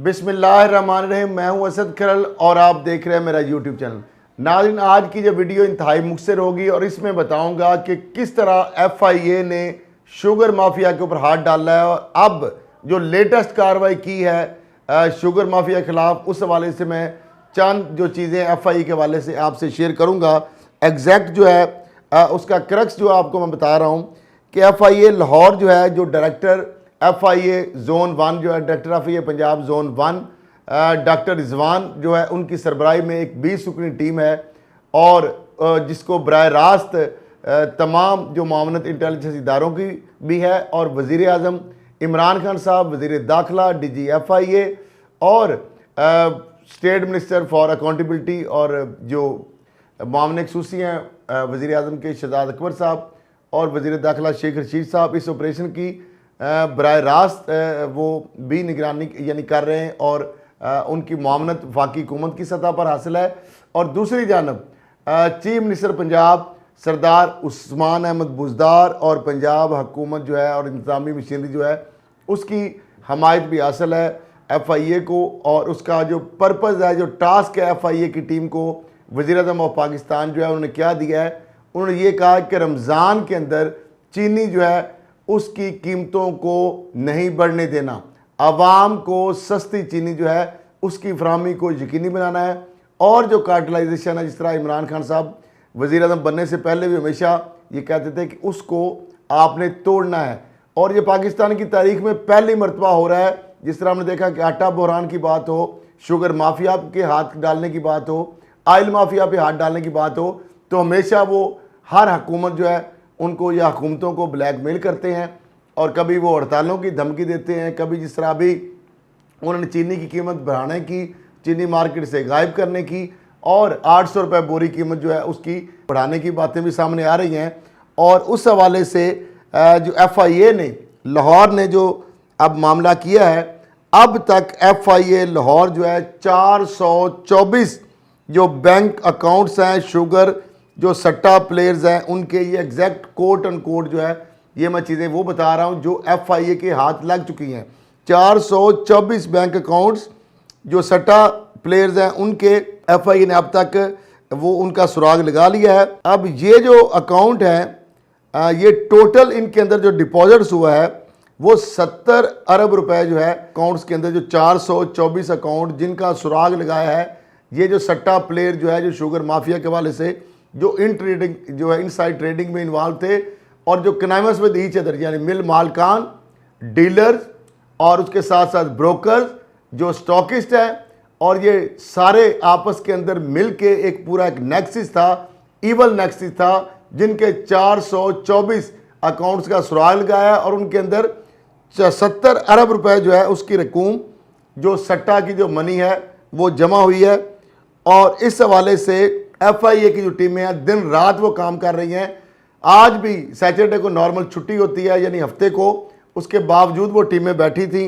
बिस्मिल्लाहिर्रहमानिर्रहीम। मैं हूं असद खरल और आप देख रहे हैं मेरा यूट्यूब चैनल। नाज़रीन, आज की जो वीडियो इंतहाई मुख्तसर होगी और इसमें बताऊंगा कि किस तरह FIA ने शुगर माफिया के ऊपर हाथ डाला है और अब जो लेटेस्ट कार्रवाई की है शुगर माफिया के खिलाफ, उस हवाले से मैं चंद जो चीज़ें FIA के हवाले से आपसे शेयर करूँगा। एग्जैक्ट जो है उसका क्रक्स जो आपको मैं बता रहा हूँ कि FIA लाहौर जो है, जो डायरेक्टर FIA जोन 1 जो है, director FIA Punjab zone 1 doctor Rizwan जो है, उनकी सरबराही में एक 20 रुकनी टीम है और जिसको बराह रास्त तमाम जो मामनत इंटेलिजेंस इदारों की भी है और वज़ीर आज़म इमरान खान साहब, वज़ीर दाखिला, DG FIA और स्टेट मिनिस्टर फॉर अकाउंटेबिलिटी और जो मामले खसूसी हैं वज़ीर आज़म के शहजाद अकबर साहब और वज़ीर दाखिला शेख रशीद साहब इस ऑपरेशन की बराह रास्त वो भी निगरानी यानी कर रहे हैं और उनकी मामनत वफाकी हुकूमत की सतह पर हासिल है। और दूसरी जानब चीफ मिनिस्टर पंजाब सरदार उस्मान अहमद बुज़दार और पंजाब हुकूमत जो है और इंतज़ामी मशीनरी जो है उसकी हमायत भी हासिल है FIA को। और उसका जो पर्पज़ है, जो टास्क है FIA की टीम को, वज़ीर आज़म ऑफ पाकिस्तान जो है उन्होंने क्या दिया है, उन्होंने ये कहा कि रमज़ान के अंदर चीनी जो है उसकी कीमतों को नहीं बढ़ने देना, आवाम को सस्ती चीनी जो है उसकी फराहमी को यकीनी बनाना है। और जो कार्टलाइजेशन है, जिस तरह इमरान खान साहब वज़ीर आज़म बनने से पहले भी हमेशा ये कहते थे कि उसको आपने तोड़ना है और ये पाकिस्तान की तारीख में पहली मरतबा हो रहा है। जिस तरह हमने देखा कि आटा बहरान की बात हो, शुगर माफिया के हाथ डालने की बात हो, आयल माफिया पे हाथ डालने की बात हो, तो हमेशा वो हर हुकूमत जो है उनको या हुकूमतों को ब्लैकमेल करते हैं और कभी वो हड़तालों की धमकी देते हैं, कभी जिस तरह अभी उन्होंने चीनी की कीमत बढ़ाने की, चीनी मार्केट से गायब करने की और 800 रुपये बोरी कीमत जो है उसकी बढ़ाने की बातें भी सामने आ रही हैं। और उस हवाले से जो FIA ने लाहौर ने जो अब मामला किया है, अब तक FIA लाहौर जो है 424 जो बैंक अकाउंट्स हैं शुगर जो सट्टा प्लेयर्स हैं उनके, ये एग्जैक्ट कोट एंड कोट जो है ये मैं चीज़ें वो बता रहा हूँ जो FIA के हाथ लग चुकी हैं। 424 बैंक अकाउंट्स जो सट्टा प्लेयर्स हैं उनके FIA ने अब तक वो उनका सुराग लगा लिया है। अब ये जो अकाउंट हैं ये टोटल इनके अंदर जो डिपॉजिट्स हुआ है वो 70 अरब रुपए जो है अकाउंट्स के अंदर, जो 424 अकाउंट जिनका सुराग लगाया है ये जो सट्टा प्लेयर जो है, जो शुगर माफिया के वाले से जो इन ट्रेडिंग जो है इनसाइड ट्रेडिंग में इन्वॉल्व थे और जो कनाइमस विद ईच अदर यानी मिल मालकान, डीलर्स और उसके साथ साथ ब्रोकर्स जो स्टॉकिस्ट है, और ये सारे आपस के अंदर मिल के एक पूरा एक नेक्सिस था, इवल नेक्सिस था, जिनके 424 अकाउंट्स का सुराग लगाया और उनके अंदर 70 अरब रुपए जो है उसकी रकूम जो सट्टा की जो मनी है वो जमा हुई है। और इस हवाले से FIA की जो टीमें हैं दिन रात वो काम कर रही हैं। आज भी सैटरडे को नॉर्मल छुट्टी होती है यानी हफ्ते को, उसके बावजूद वो टीमें बैठी थी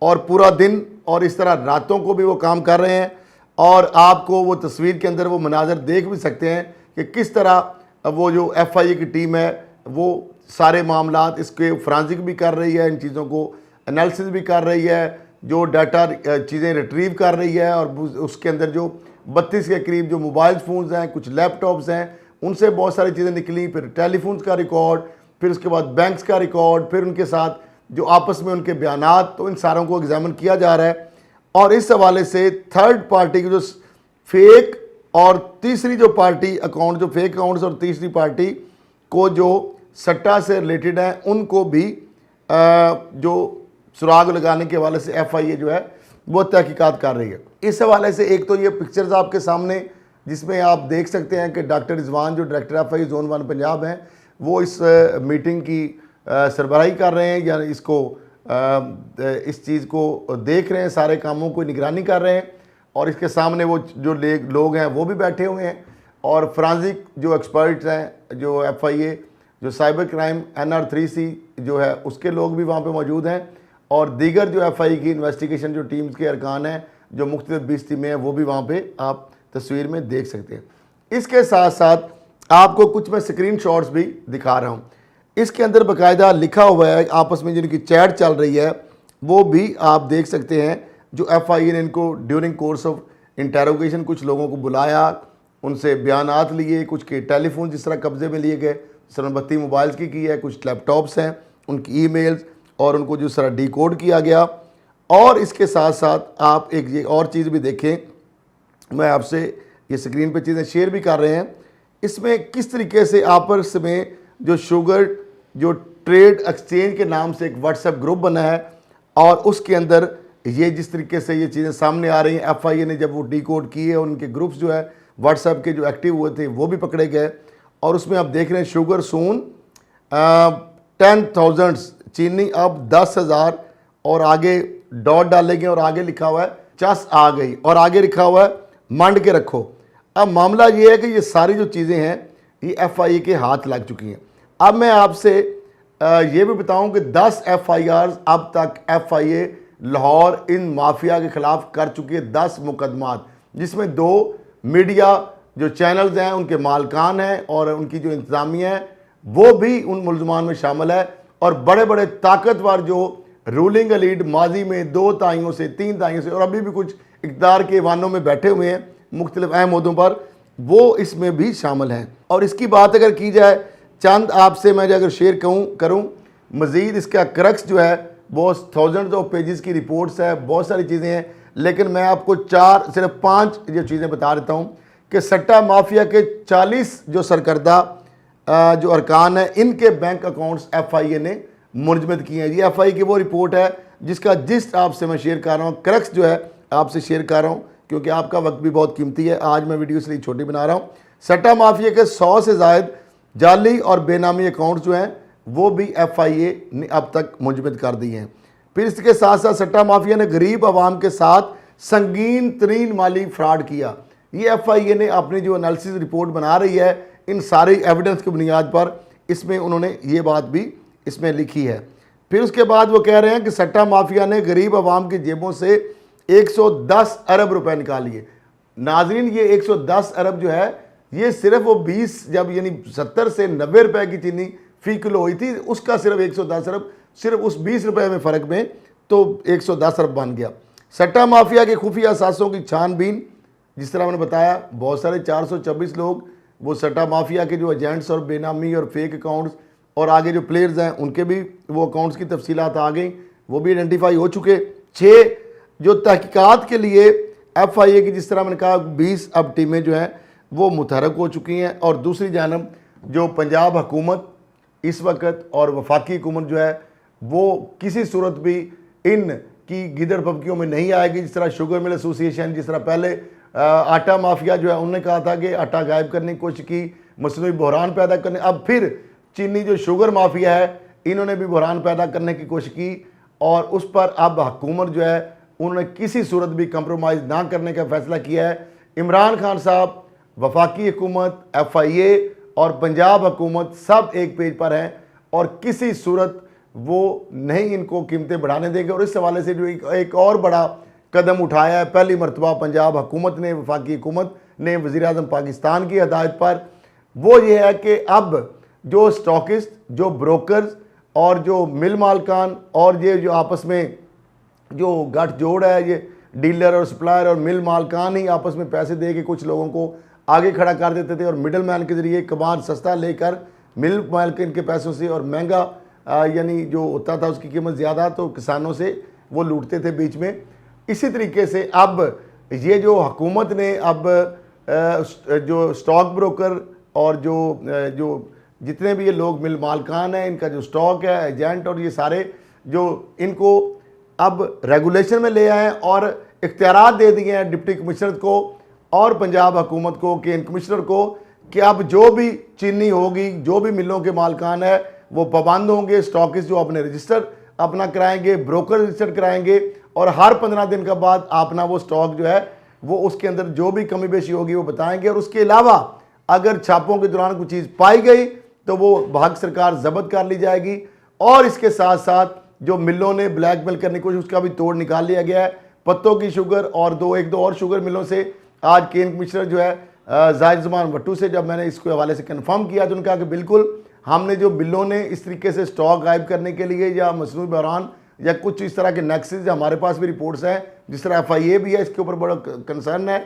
और पूरा दिन और इस तरह रातों को भी वो काम कर रहे हैं। और आपको वो तस्वीर के अंदर वो मनाजर देख भी सकते हैं कि किस तरह वो जो FIA की टीम है वो सारे मामलात इसके फ्रांसिक भी कर रही है, इन चीज़ों को एनालिसिस भी कर रही है, जो डाटा चीज़ें रिट्रीव कर रही है। और उसके अंदर जो 32 के करीब जो मोबाइल फ़ोन्स हैं, कुछ लैपटॉप्स हैं, उनसे बहुत सारी चीज़ें निकली, फिर टेलीफोन्स का रिकॉर्ड, फिर उसके बाद बैंक्स का रिकॉर्ड, फिर उनके साथ जो आपस में उनके बयानात, तो इन सारों को एग्जामिन किया जा रहा है। और इस हवाले से थर्ड पार्टी की जो फेक और तीसरी जो पार्टी अकाउंट, जो फेक अकाउंट्स और तीसरी पार्टी को जो सट्टा से रिलेटेड हैं उनको भी जो सुराग लगाने के हवाले से FIA जो है वो तहकीकात कर रही है। इस हवाले से एक तो ये पिक्चर्स आपके सामने जिसमें आप देख सकते हैं कि डॉक्टर रिजवान जो डायरेक्टर FIA जोन 1 पंजाब हैं वो इस मीटिंग की सरबराही कर रहे हैं या इसको इस चीज़ को देख रहे हैं, सारे कामों को निगरानी कर रहे हैं। और इसके सामने वो जो लोग हैं वो भी बैठे हुए हैं और फ्रांसिक जो एक्सपर्ट्स हैं, जो FIA जो साइबर क्राइम NR3C जो है उसके लोग भी वहाँ पे मौजूद हैं और दीगर जो FIA की इन्वेस्टिगेशन जो टीम्स के अरकान हैं जो मुख्तलिफ 20 टीमें हैं वो भी वहाँ पे आप तस्वीर में देख सकते हैं। इसके साथ साथ आपको कुछ मैं स्क्रीन शॉट्स भी दिखा रहा हूँ। इसके अंदर बाकायदा लिखा हुआ है, आपस में जिनकी चैट चल रही है वो भी आप देख सकते हैं। जो FIA ने इनको ड्यूरिंग कोर्स ऑफ इंटेरोगेशन कुछ लोगों को बुलाया, उनसे बयानात लिए, कुछ के टेलीफोन जिस तरह कब्जे में लिए गए, 32 मोबाइल्स की है, कुछ लैपटॉप्स हैं, उनकी ईमेल्स, और उनको जिस तरह डिकोड किया गया। और इसके साथ साथ आप एक ये और चीज़ भी देखें, मैं आपसे ये स्क्रीन पे चीज़ें शेयर भी कर रहे हैं, इसमें किस तरीके से आपस में जो शुगर जो ट्रेड एक्सचेंज के नाम से एक व्हाट्सएप ग्रुप बना है, और उसके अंदर ये जिस तरीके से ये चीज़ें सामने आ रही हैं, FIA ने जब वो डिकोड किए, उनके ग्रुप्स जो है व्हाट्सएप के जो एक्टिव हुए थे वो भी पकड़े गए। और उसमें आप देख रहे हैं शुगर सून 10,000 चीनी अब 10,000, और आगे डॉट डाले गए और आगे लिखा हुआ है चस आ गई, और आगे लिखा हुआ है मंड के रखो। अब मामला ये है कि ये सारी जो चीज़ें हैं ये FIA के हाथ लग चुकी हैं। अब मैं आपसे ये भी बताऊं कि 10 FIRs अब तक FIA लाहौर इन माफिया के खिलाफ कर चुकी है, 10 मुकदमात, जिसमें 2 मीडिया जो चैनल्स हैं उनके मालकान हैं, और उनकी जो इंतज़ामिया है वो भी उन मुलजमान में शामिल है। और बड़े बड़े ताकतवर जो रूलिंग एलीट माजी में 2 ताइयों से 3 ताइयों से और अभी भी कुछ इक़्तिदार के वानों में बैठे हुए हैं मुख्तलिफ अहम ओहदों पर, वो इसमें भी शामिल हैं। और इसकी बात अगर की जाए, चंद आपसे मैं अगर शेयर करूँ मज़ीद, इसका क्रक्स जो है वो थाउजेंड्स ऑफ पेजेस की रिपोर्ट्स है, बहुत सारी चीज़ें हैं, लेकिन मैं आपको सिर्फ 5 जो चीज़ें बता देता हूँ कि सट्टा माफिया के 40 जो सरकर्दा जो अरकान हैं, इनके बैंक अकाउंट्स FIA ने मुंजमद किए हैं। ये FIA की वो रिपोर्ट है जिसका जिस्ट आपसे मैं शेयर कर रहा हूँ, क्रक्स जो है आपसे शेयर कर रहा हूँ, क्योंकि आपका वक्त भी बहुत कीमती है। आज मैं वीडियो इसलिए छोटी बना रहा हूँ। सट्टा माफिया के 100 से ज़ायद जाली और बेनामी अकाउंट्स जो हैं वो भी FIA ने अब तक मुंजमद कर दिए हैं। फिर इसके साथ साथ सट्टा माफिया ने गरीब आवाम के साथ संगीन तरीन माली फ्रॉड किया। ये FIA ने अपनी जो एनालिसिस रिपोर्ट बना रही है, इन सारी एविडेंस की बुनियाद पर इसमें उन्होंने ये बात भी इसमें लिखी है। फिर उसके बाद वो कह रहे हैं कि सट्टा माफिया ने गरीब आवाम की जेबों से 110 अरब रुपए निकालिए। नाजरीन, ये 110 अरब जो है ये सिर्फ वो 20 जब यानी 70 से 90 रुपए की चीनी फी किलो हुई थी, उसका सिर्फ 110 अरब, सिर्फ उस 20 रुपए में फ़र्क में तो 110 अरब बन गया। सट्टा माफिया के खुफिया असासों की छानबीन, जिस तरह मैंने बताया, बहुत सारे 426 लोग वो सट्टा माफिया के जो एजेंट्स और बेनामी और फेक अकाउंट्स और आगे जो प्लेयर्स हैं उनके भी वो अकाउंट्स की तफसीलात आ गई, वो भी आइडेंटिफाई हो चुके। 6 जो तहकीकात के लिए FIA की, जिस तरह मैंने कहा, 20 अब टीमें जो हैं वो मुतहरक हो चुकी हैं। और दूसरी जानब जो पंजाब हुकूमत इस वक्त और वफाकी हुकूमत जो है वो किसी सूरत भी इन की गिदड़ पबकियों में नहीं आएगी। जिस तरह शुगर मिल एसोसिएशन, जिस तरह पहले आटा माफिया जो है उन्होंने कहा था कि आटा गायब करने की कोशिश की, मसनूई बहरान पैदा करने, अब फिर चीनी जो शुगर माफिया है इन्होंने भी बहरान पैदा करने की कोशिश की, और उस पर अब हुकूमत जो है उन्होंने किसी सूरत भी कंप्रोमाइज़ ना करने का फैसला किया है। इमरान खान साहब, वफाकी हुकूमत, FIA और पंजाब हुकूमत सब एक पेज पर हैं, और किसी सूरत वो नहीं इनको कीमतें बढ़ाने देंगे। और इस हवाले से जो एक और बड़ा कदम उठाया है, पहली मरतबा पंजाब हुकूमत ने, वफाकी हुकूमत ने वज़ीर आज़म पाकिस्तान की हिदायत पर, वो ये है कि अब जो स्टॉकिस्ट, जो ब्रोकर्स और जो मिल मालकान और ये जो आपस में जो गठजोड़ है, ये डीलर और सप्लायर और मिल मालकान ही आपस में पैसे दे के कुछ लोगों को आगे खड़ा कर देते थे, और मिडल मैन के ज़रिए कमार सस्ता लेकर मिल मालकिन के पैसों से, और महंगा यानी जो होता था उसकी कीमत ज़्यादा, तो किसानों से वो लूटते थे बीच में। इसी तरीके से अब ये जो हुकूमत ने अब जो स्टॉक ब्रोकर और जो जितने भी ये लोग मिल मालकान हैं, इनका जो स्टॉक है, एजेंट और ये सारे जो, इनको अब रेगुलेशन में ले आए और इख्तियारात दे दिए हैं डिप्टी कमिश्नर को और पंजाब हुकूमत को, कि इन कमिश्नर को, कि अब जो भी चीनी होगी, जो भी मिलों के मालकान है वो पाबंद होंगे। स्टॉकिस्ट जो अपने रजिस्टर अपना कराएंगे, ब्रोकर रजिस्टर कराएंगे, और हर 15 दिन के बाद अपना वो स्टॉक जो है वो उसके अंदर जो भी कमी बेशी होगी वो बताएंगे। और उसके अलावा अगर छापों के दौरान कोई चीज़ पाई गई तो वो भाग सरकार जब्त कर ली जाएगी। और इसके साथ साथ जो मिलों ने ब्लैकमेल करने की कोशिश, उसका भी तोड़ निकाल लिया गया है। पत्तों की शुगर और एक दो और शुगर मिलों से आज केन कमिश्नर जो है जाहिद जमान भट्टू से जब मैंने इसके हवाले से कन्फर्म किया, तो उन्होंने कहा कि बिल्कुल हमने जो मिलों ने इस तरीके से स्टॉक गायब करने के लिए या मसनूई बहरान या कुछ इस तरह के नेक्सेस, हमारे पास भी रिपोर्ट्स हैं, जिस तरह FIA भी है, इसके ऊपर बड़ा कंसर्न है।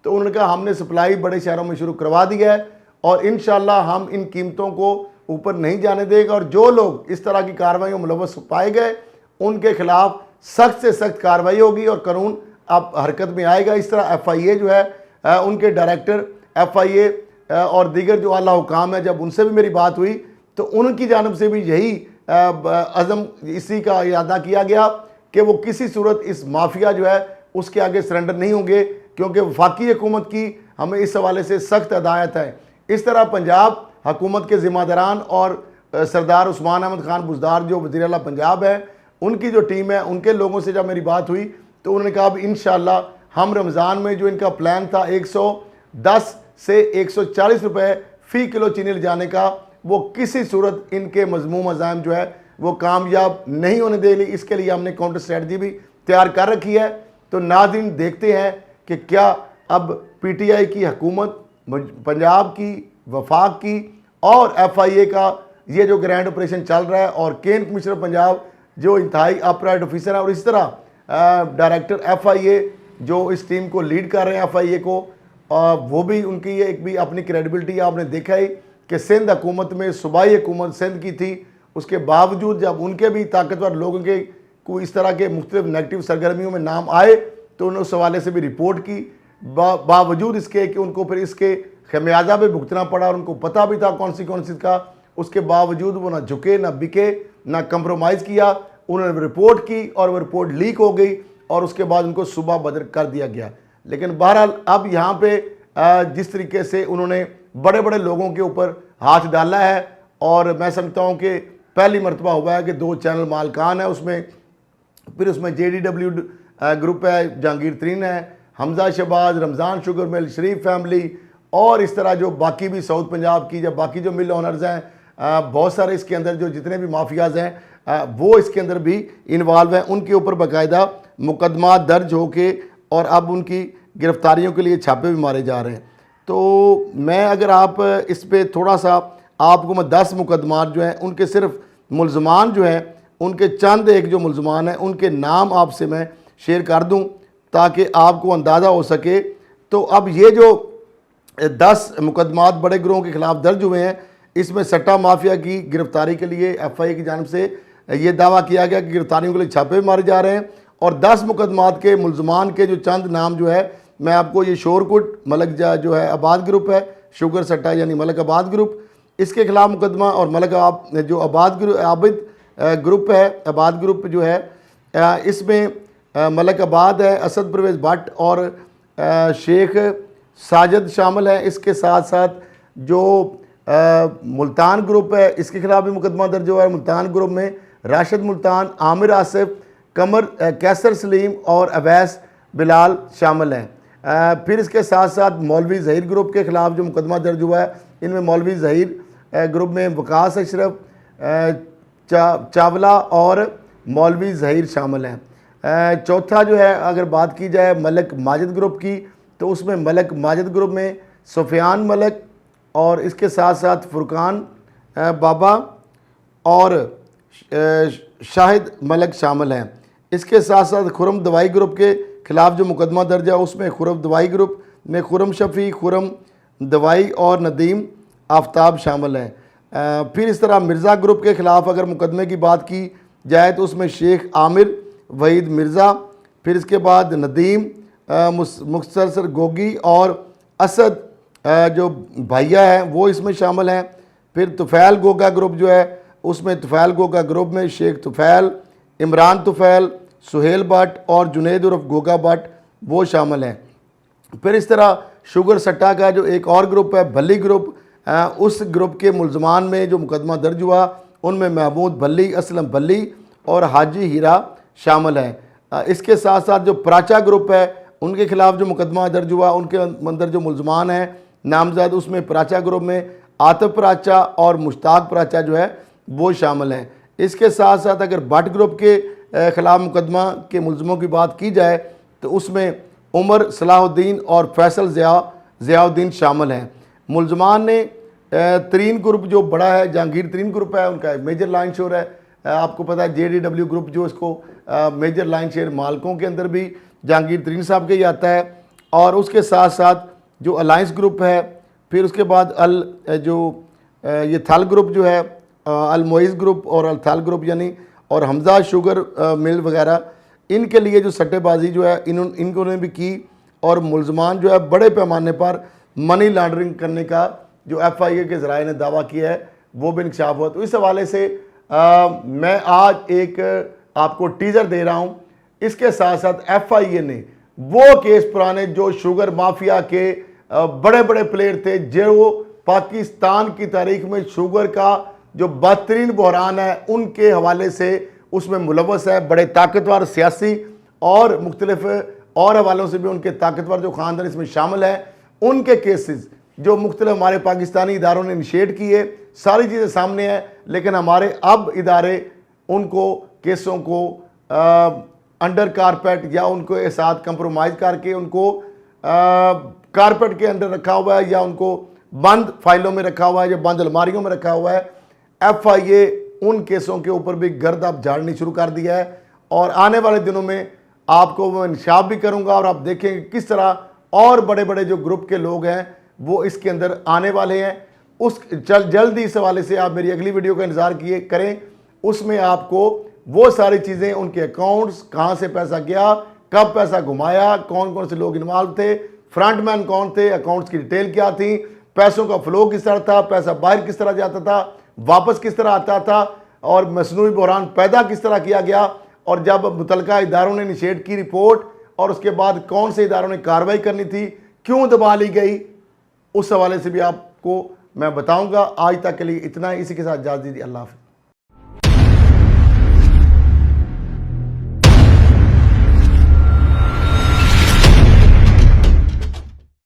तो उन्होंने कहा हमने सप्लाई बड़े शहरों में शुरू करवा दिया है और इंशाल्लाह हम इन कीमतों को ऊपर नहीं जाने देगा, और जो लोग इस तरह की कार्रवाई में मुलव्वस पाए गए उनके खिलाफ सख्त से सख्त कार्रवाई होगी और कानून अब हरकत में आएगा। इस तरह FIA जो है उनके डायरेक्टर FIA और दीगर जो आला हुकाम है, जब उनसे भी मेरी बात हुई तो उनकी जानब से भी यही अज़म इसी का इरादा किया गया कि वो किसी सूरत इस माफिया जो है उसके आगे सरेंडर नहीं होंगे, क्योंकि वफाकी हुकूमत की हमें इस हवाले से सख्त हदायत है। इस तरह पंजाब हुकूमत के ज़िम्मेदारान और सरदार उस्मान अहमद खान बुज़दार जो वज़ीर आला पंजाब है, उनकी जो टीम है, उनके लोगों से जब मेरी बात हुई तो उन्होंने कहा अब इंशाअल्लाह हम रमज़ान में जो इनका प्लान था 110 से 140 रुपए फ़ी किलो चीनी ले जाने का, वो किसी सूरत इनके मज़मूम अज़ाइम जो है वो कामयाब नहीं होने देंगे। इसके लिए हमने काउंटर स्ट्रेटजी भी तैयार कर रखी है। तो नाज़रीन देखते हैं कि क्या अब PTI की हुकूमत, पंजाब की, वफाक की और FIA का ये जो ग्रैंड ऑपरेशन चल रहा है, और केन कमिश्नर पंजाब जो इंतहाई ऑपरेट ऑफिसर है, और इस तरह डायरेक्टर FIA जो इस टीम को लीड कर रहे हैं FIA को, वो भी उनकी एक भी अपनी क्रेडिबिलिटी आपने देखा ही कि सिंध हुकूमत में सूबाई हुकूमत सिंध की थी, उसके बावजूद जब उनके भी ताकतवर लोगों के को इस तरह के मुख्तलिफ नेगेटिव सरगर्मियों में नाम आए तो उन्होंने उस हवाले से भी रिपोर्ट की, बावजूद इसके कि उनको फिर इसके खमियाजा भी भुगतना पड़ा, और उनको पता भी था कॉन्सिक्वेंसेस का, उसके बावजूद वो ना झुके, ना बिके, ना कंप्रोमाइज़ किया। उन्होंने रिपोर्ट की और वो रिपोर्ट लीक हो गई और उसके बाद उनको सुबह बदर कर दिया गया। लेकिन बहरहाल अब यहाँ पे जिस तरीके से उन्होंने बड़े बड़े लोगों के ऊपर हाथ डाला है, और मैं समझता हूँ कि पहली मरतबा हुआ है कि 2 चैनल मालकान है उसमें, फिर उसमें JDW ग्रुप है, जहांगीर तरीन है, हमजा शहबाज, रमज़ान शुगर मिल, शरीफ फैमिली, और इस तरह जो बाकी भी साउथ पंजाब की जब बाकी जो मिल ओनर्स हैं, बहुत सारे इसके अंदर जो जितने भी माफियाज हैं वो इसके अंदर भी इन्वॉल्व हैं। उनके ऊपर बाकायदा मुकदमा दर्ज होके और अब उनकी गिरफ्तारियों के लिए छापे भी मारे जा रहे हैं। तो मैं अगर आप इस पर थोड़ा सा आपको मैं 10 मुकदमात जो हैं उनके सिर्फ मुलजमान जो हैं उनके चंद एक जो मुलजमान हैं उनके नाम आपसे मैं शेयर कर दूं ताकि आपको अंदाज़ा हो सके। तो अब ये जो 10 मुकदमात बड़े गिरोहों के ख़िलाफ़ दर्ज हुए हैं, इसमें सट्टा माफिया की गिरफ्तारी के लिए FIA की जानिब से ये दावा किया गया कि गिरफ्तारियों के लिए छापे मारे जा रहे हैं, और 10 मुकदमात के मुलजमान के जो चंद नाम जो है मैं आपको ये शोरकुट मलक जो है आबाद ग्रुप है, शुगर सट्टा यानी मलक आबाद ग्रुप, इसके खिलाफ मुकदमा, और मलक जो आबिद ग्रुप है, आबाद ग्रुप जो है इसमें मलक आबाद है, असद परवेज़ भट्ट और शेख साजिद शामिल है। इसके साथ साथ जो मुल्तान ग्रुप है इसके खिलाफ भी मुकदमा दर्ज हुआ है। मुल्तान ग्रुप में राशिद मुल्तान, आमिर आसिफ, कमर कैसर सलीम और अवैस बिलाल शामिल हैं। फिर इसके साथ साथ मौलवी ज़हीर ग्रुप के ख़िलाफ़ जो मुकदमा दर्ज हुआ है, इनमें मौलवी ज़हीर ग्रुप में वकास अशरफ, चावला और मौलवी ज़हीर शामिल हैं। चौथा जो है अगर बात की जाए मलक माजिद ग्रुप की, तो उसमें मलक माजिद ग्रुप में सुफियान मलक और इसके साथ साथ फुरकान बाबा और शाहिद मलक शामिल हैं। इसके साथ साथ खुरम दवाई ग्रुप के ख़िलाफ़ जो मुकदमा दर्ज है उसमें खुरम दवाई ग्रुप में खुरम शफ़ी, खुरम दवाई और नदीम आफ्ताब शामिल हैं। फिर इस तरह मिर्ज़ा ग्रुप के ख़िलाफ़ अगर मुकदमे की बात की जाए तो उसमें शेख आमिर, वहीद मिर्ज़ा, फिर इसके बाद नदीम मुख्तसर गोगी और असद जो भैया है वो इसमें शामिल हैं। फिर तुफ़ैल गोगा ग्रुप जो है उसमें तुफ़ैल गोगा ग्रुप में शेख तुफ़ैल, इमरान तुफ़ैल, सुहेल भट्ट और जुनेद उर्फ गोगा भट्ट वो शामिल हैं। फिर इस तरह शुगर सट्टा का जो एक और ग्रुप है भल्ली ग्रुप, उस ग्रुप के मुलजमान में जो मुकदमा दर्ज हुआ उनमें महमूद भल्ली, असलम भल्ली और हाजी हीरा शामिल हैं। इसके साथ साथ जो प्राचा ग्रुप है उनके खिलाफ़ जो मुकदमा दर्ज हुआ उनके अंदर जो मुलजमान हैं नामजद, उसमें प्राचा ग्रुप में आतिफ प्राचा और मुश्ताक प्राचा जो है वो शामिल हैं। इसके साथ साथ अगर भट्ट ग्रुप के ख़िलाफ़ मुकदमा के मुलजमों की बात की जाए तो उसमें उमर सलाहुद्दीन और फैसल ज़ियाउद्दीन शामिल हैं। मुलजमान ने तरीन ग्रुप जो बड़ा है, जहांगीर तरीन ग्रुप है, उनका एक मेजर लाइन शोर है, आपको पता है JDW ग्रुप जो इसको मेजर लाइन शेयर मालकों के अंदर भी जहांगीर तरीन साहब के ही आता है, और उसके साथ साथ जो अलायंस ग्रुप है, फिर उसके बाद ये थल ग्रुप जो है, अल मोइज़ ग्रुप और अल थल ग्रुप यानी, और हमजा शुगर मिल वगैरह, इनके लिए जो सट्टेबाजी जो है इनको ने भी की, और मुलजमान जो है बड़े पैमाने पर मनी लॉन्ड्रिंग करने का जो FIA के ज़राए ने दावा किया है वो भी इंकशाफ हुआ। तो इस हवाले से मैं आज एक आपको टीज़र दे रहा हूँ। इसके साथ साथ FIA ने वो केस पुराने जो शुगर माफिया के बड़े बड़े प्लेयर थे, जो पाकिस्तान की तारीख में शुगर का जो बदतरीन बहरान है उनके हवाले से उसमें मुलव्वस है, बड़े ताकतवर सियासी और मुख्तलिफ और हवालों से भी उनके ताकतवर जो ख़ानदान इसमें शामिल है, उनके केसेस जो मुख्तलिफ हमारे पाकिस्तानी इदारों ने इनिशिएट किए, सारी चीज़ें सामने हैं। लेकिन हमारे अब इदारे उनको केसों को अंडर कारपेट या उनको साथ कंप्रोमाइज़ करके उनको कारपेट के अंडर रखा हुआ है, या उनको बंद फाइलों में रखा हुआ है, या बंद अलमारियों में रखा हुआ है। FIA उन केसों के ऊपर भी गर्द अब झाड़नी शुरू कर दिया है, और आने वाले दिनों में आपको मैं इंशाफ भी करूंगा, और आप देखेंगे किस तरह और बड़े बड़े जो ग्रुप के लोग हैं वो इसके अंदर आने वाले हैं। उस जल्दी इस हवाले से आप मेरी अगली वीडियो का इंतज़ार करें। उसमें आपको वो सारी चीज़ें, उनके अकाउंट्स, कहाँ से पैसा गया, कब पैसा घुमाया, कौन कौन से लोग इन्वॉल्व थे, फ्रंटमैन कौन थे, अकाउंट्स की डिटेल क्या थी, पैसों का फ्लो किस तरह था, पैसा बाहर किस तरह जाता था, वापस किस तरह आता था, और मसनूई बहरान पैदा किस तरह किया गया, और जब मुतलका इदारों ने इनिशिएट की रिपोर्ट और उसके बाद कौन से इदारों ने कार्रवाई करनी थी, क्यों दबा ली गई, उस हवाले से भी आपको मैं बताऊंगा। आज तक के लिए इतना ही। इसी के साथ इजाज़त दीजिए। अल्लाह हाफ़िज़।